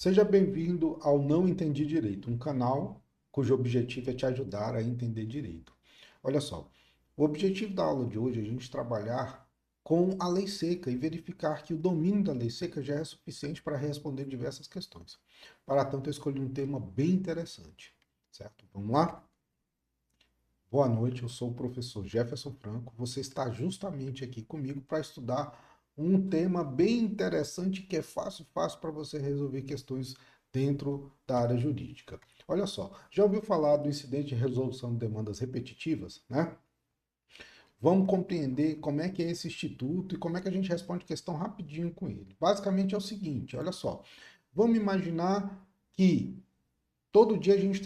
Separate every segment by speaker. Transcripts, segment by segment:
Speaker 1: Seja bem-vindo ao Não Entendi Direito, um canal cujo objetivo é te ajudar a entender direito. Olha só, o objetivo da aula de hoje é a gente trabalhar com a lei seca e verificar que o domínio da lei seca já é suficiente para responder diversas questões. Para tanto, eu escolhi um tema bem interessante, certo? Vamos lá? Boa noite, eu sou o professor Jefferson Franco. Você está justamente aqui comigo para estudar um tema bem interessante que é fácil para você resolver questões dentro da área jurídica. Olha só, já ouviu falar do incidente de resolução de demandas repetitivas, né? Vamos compreender como é que é esse instituto e como é que a gente responde questão rapidinho com ele. Basicamente é o seguinte, olha só, vamos imaginar que todo dia a gente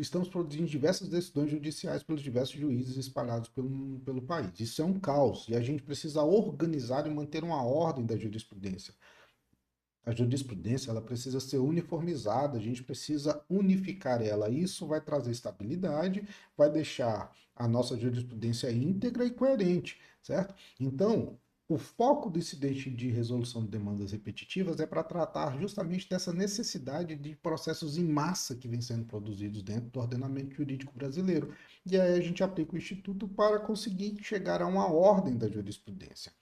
Speaker 1: estamos produzindo diversas decisões judiciais pelos diversos juízes espalhados pelo país. Isso é um caos e a gente precisa organizar e manter uma ordem da jurisprudência. A jurisprudência ela precisa ser uniformizada, a gente precisa unificar ela. Isso vai trazer estabilidade, vai deixar a nossa jurisprudência íntegra e coerente, certo? Então, o foco do incidente de resolução de demandas repetitivas é para tratar justamente dessa necessidade de processos em massa que vêm sendo produzidos dentro do ordenamento jurídico brasileiro. E aí a gente aplica o Instituto para conseguir chegar a uma ordem da jurisprudência.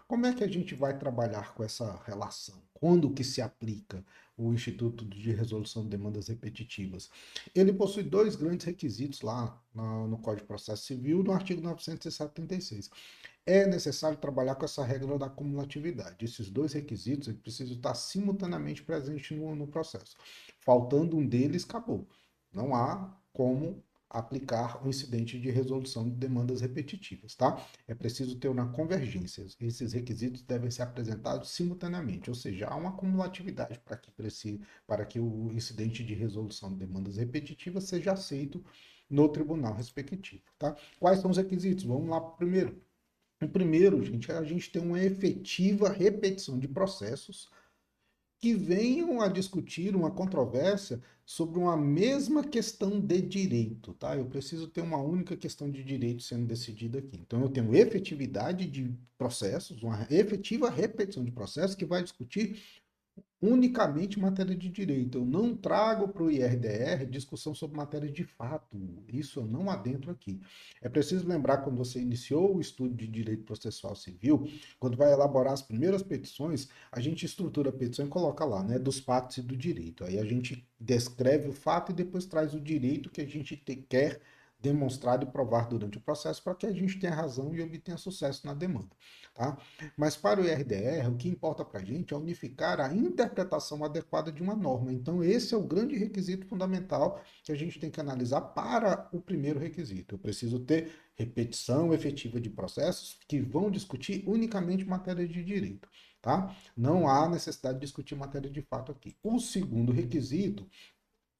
Speaker 1: Como é que a gente vai trabalhar com essa relação? Quando que se aplica o Instituto de Resolução de Demandas Repetitivas? Ele possui dois grandes requisitos lá no Código de Processo Civil, no artigo 976. É necessário trabalhar com essa regra da cumulatividade. Esses dois requisitos eles precisam estar simultaneamente presentes no processo. Faltando um deles, acabou. Não há como aplicar o incidente de resolução de demandas repetitivas, tá? É preciso ter uma convergência. Esses requisitos devem ser apresentados simultaneamente, ou seja, há uma cumulatividade para que o incidente de resolução de demandas repetitivas seja aceito no tribunal respectivo, tá? Quais são os requisitos? Vamos lá para o primeiro. O primeiro, gente, é a gente ter uma efetiva repetição de processos que venham a discutir uma controvérsia sobre uma mesma questão de direito, tá? Eu preciso ter uma única questão de direito sendo decidida aqui. Então, eu tenho efetividade de processos, uma efetiva repetição de processos que vai discutir unicamente matéria de direito. Eu não trago para o IRDR discussão sobre matéria de fato. Isso eu não adentro aqui. É preciso lembrar quando você iniciou o estudo de direito processual civil, quando vai elaborar as primeiras petições, a gente estrutura a petição e coloca lá, né, dos fatos e do direito. Aí a gente descreve o fato e depois traz o direito que a gente quer demonstrar e provar durante o processo para que a gente tenha razão e obtenha sucesso na demanda, tá? Mas para o IRDR, o que importa para a gente é unificar a interpretação adequada de uma norma. Então, esse é o grande requisito fundamental que a gente tem que analisar para o primeiro requisito. Eu preciso ter repetição efetiva de processos que vão discutir unicamente matéria de direito. Tá? Não há necessidade de discutir matéria de fato aqui. O segundo requisito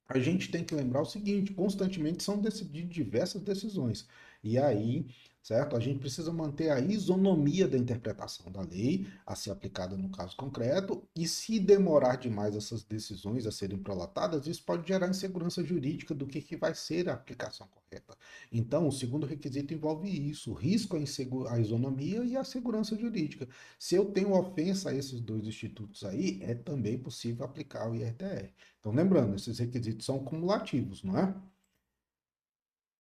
Speaker 1: a gente tem que lembrar o seguinte: constantemente são decididas diversas decisões. E aí, certo? A gente precisa manter a isonomia da interpretação da lei a ser aplicada no caso concreto, e se demorar demais essas decisões a serem prolatadas, isso pode gerar insegurança jurídica do que vai ser a aplicação correta. Então, o segundo requisito envolve isso: o risco à isonomia e à segurança jurídica. Se eu tenho ofensa a esses dois institutos aí, é também possível aplicar o IRDR. Então, lembrando, esses requisitos são cumulativos, não é?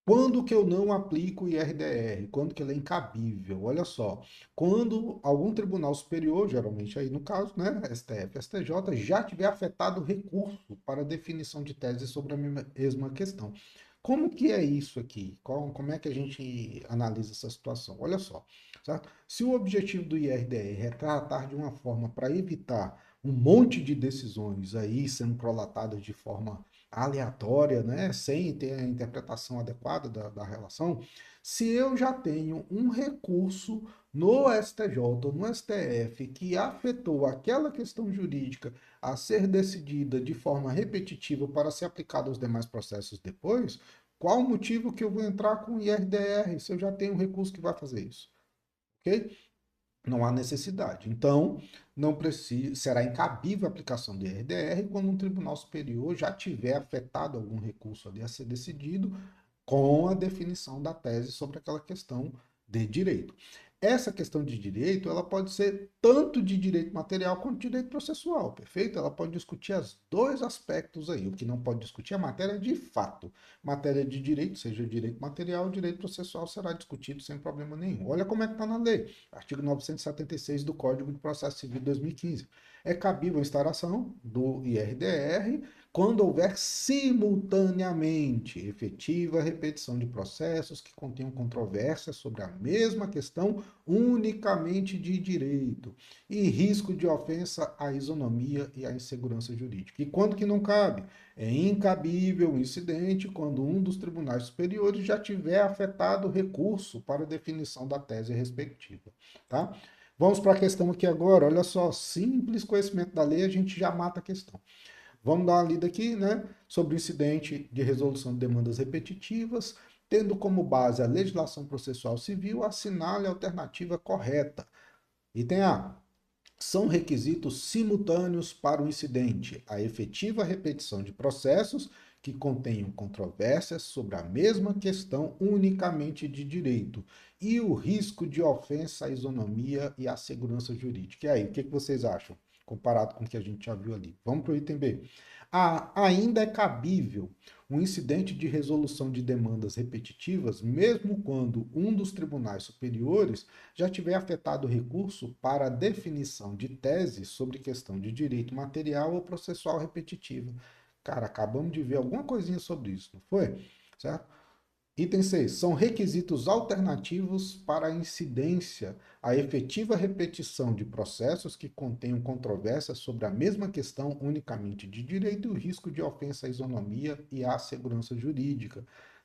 Speaker 1: Quando que eu não aplico o IRDR? Quando que ele é incabível? Olha só, quando algum tribunal superior, geralmente aí no caso, né, STF, STJ, já tiver afetado o recurso para definição de tese sobre a mesma questão. Como que é isso aqui? Como é que a gente analisa essa situação? Olha só, certo? Se o objetivo do IRDR é tratar de uma forma para evitar um monte de decisões aí sendo prolatadas de forma aleatória, né, sem ter a interpretação adequada da relação, se eu já tenho um recurso no STJ, no STF, que afetou aquela questão jurídica a ser decidida de forma repetitiva para ser aplicada aos demais processos depois, qual o motivo que eu vou entrar com o IRDR se eu já tenho um recurso que vai fazer isso? Ok? Não há necessidade. Então, não precisa, será incabível a aplicação do IRDR quando um tribunal superior já tiver afetado algum recurso ali a ser decidido com a definição da tese sobre aquela questão de direito. essa questão de direito, ela pode ser tanto de direito material quanto de direito processual, perfeito? Ela pode discutir os dois aspectos aí. O que não pode discutir é a matéria de fato. Matéria de direito, seja direito material, direito processual, será discutido sem problema nenhum. Olha como é que está na lei. Artigo 976 do Código de Processo Civil de 2015. É cabível a instauração do IRDR quando houver simultaneamente efetiva repetição de processos que contenham controvérsias sobre a mesma questão unicamente de direito e risco de ofensa à isonomia e à insegurança jurídica. E quando que não cabe? É incabível o incidente quando um dos tribunais superiores já tiver afetado o recurso para definição da tese respectiva, tá? Vamos para a questão aqui agora. Olha só, simples conhecimento da lei, a gente já mata a questão. Vamos dar uma lida aqui, né, sobre o incidente de resolução de demandas repetitivas, tendo como base a legislação processual civil, assinale a alternativa correta. Item A. São requisitos simultâneos para o incidente a efetiva repetição de processos que contenham controvérsias sobre a mesma questão unicamente de direito e o risco de ofensa à isonomia e à segurança jurídica. E aí, o que vocês acham? Comparado com o que a gente já viu ali. Vamos para o item B. Ainda é cabível um incidente de resolução de demandas repetitivas, mesmo quando um dos tribunais superiores já tiver afetado o recurso para a definição de tese sobre questão de direito material ou processual repetitiva. Cara, acabamos de ver alguma coisinha sobre isso, não foi? Certo? Item 6. São requisitos alternativos para a incidência, a efetiva repetição de processos que contenham controvérsias sobre a mesma questão unicamente de direito e o risco de ofensa à isonomia e à segurança jurídica.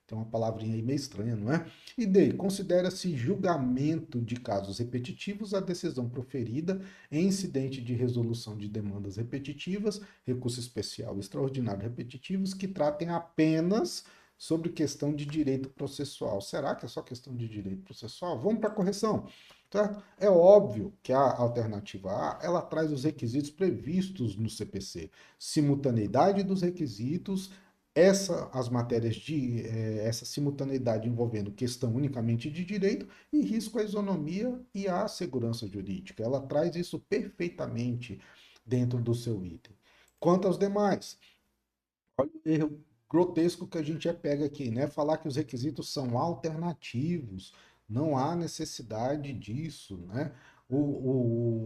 Speaker 1: Tem uma palavrinha aí meio estranha, não é? E D. Considera-se julgamento de casos repetitivos a decisão proferida em incidente de resolução de demandas repetitivas, recurso especial extraordinário repetitivos, que tratem apenas sobre questão de direito processual. Será que é só questão de direito processual? Vamos para a correção. Certo? É óbvio que a alternativa A, ela traz os requisitos previstos no CPC. Simultaneidade dos requisitos, as matérias de essa simultaneidade envolvendo questão unicamente de direito e risco à isonomia e à segurança jurídica. Ela traz isso perfeitamente dentro do seu item. Quanto aos demais, olha o erro grotesco que a gente já pega aqui, né? Falar que os requisitos são alternativos, não há necessidade disso, né?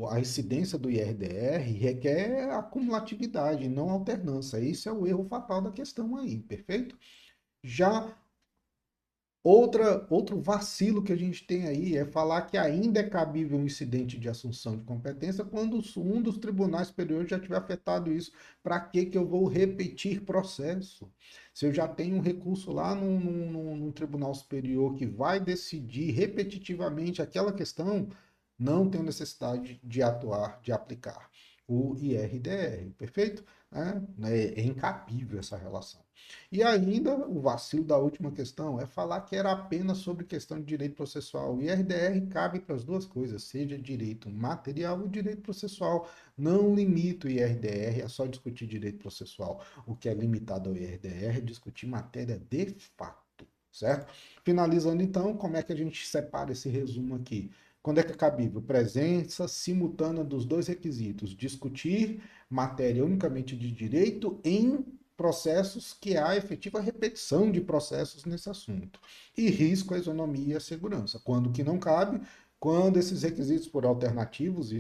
Speaker 1: A incidência do IRDR requer acumulatividade, não alternância. Esse é o erro fatal da questão aí, perfeito? Já outro vacilo que a gente tem aí é falar que ainda é cabível um incidente de assunção de competência quando um dos tribunais superiores já tiver afetado isso. Para que eu vou repetir processo? Se eu já tenho um recurso lá num tribunal superior que vai decidir repetitivamente aquela questão, não tenho necessidade de atuar, de aplicar o IRDR, perfeito? É incabível essa relação. E ainda o vacilo da última questão é falar que era apenas sobre questão de direito processual. O IRDR cabe para as duas coisas, seja direito material ou direito processual. Não limita o IRDR a só discutir direito processual. O que é limitado ao IRDR é discutir matéria de fato, certo? Finalizando então, como é que a gente separa esse resumo aqui? Quando é que é cabível? Presença simultânea dos dois requisitos: discutir matéria unicamente de direito em processos que há efetiva repetição de processos nesse assunto. E risco à isonomia e à segurança. Quando que não cabe, quando esses requisitos por alternativos,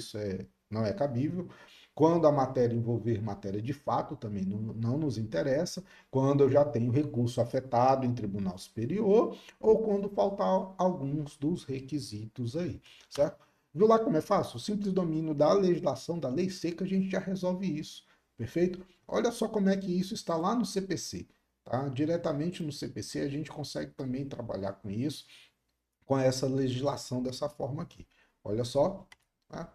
Speaker 1: não é cabível. Quando a matéria envolver matéria de fato, também não nos interessa. Quando eu já tenho recurso afetado em tribunal superior, ou quando faltar alguns dos requisitos aí, certo? Viu lá como é fácil? O simples domínio da legislação, da lei seca, a gente já resolve isso. Perfeito? Olha só como é que isso está lá no CPC. Tá? Diretamente no CPC a gente consegue também trabalhar com isso, com essa legislação dessa forma aqui. Olha só. Tá?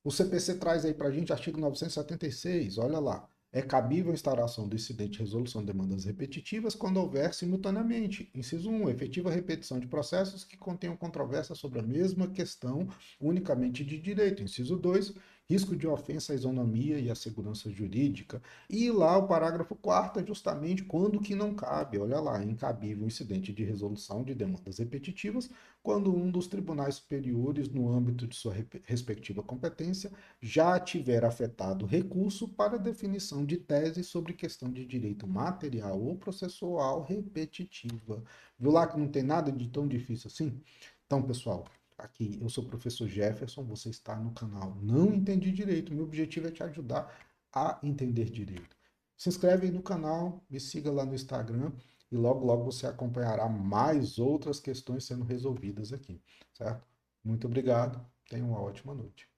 Speaker 1: O CPC traz aí para a gente artigo 976, olha lá. É cabível a instauração do incidente de resolução de demandas repetitivas quando houver simultaneamente. Inciso 1. Efetiva repetição de processos que contenham controvérsia sobre a mesma questão unicamente de direito. Inciso 2. risco de ofensa à isonomia e à segurança jurídica. E lá o parágrafo 4º é justamente quando que não cabe, olha lá, incabível incidente de resolução de demandas repetitivas, quando um dos tribunais superiores, no âmbito de sua respectiva competência, já tiver afetado recurso para definição de tese sobre questão de direito material ou processual repetitiva. Viu lá que não tem nada de tão difícil assim? Então, pessoal, aqui eu sou o professor Jefferson, você está no canal Não Entendi Direito. Meu objetivo é te ajudar a entender direito. Se inscreve aí no canal, me siga lá no Instagram e logo logo você acompanhará mais outras questões sendo resolvidas aqui, certo? Muito obrigado, tenha uma ótima noite.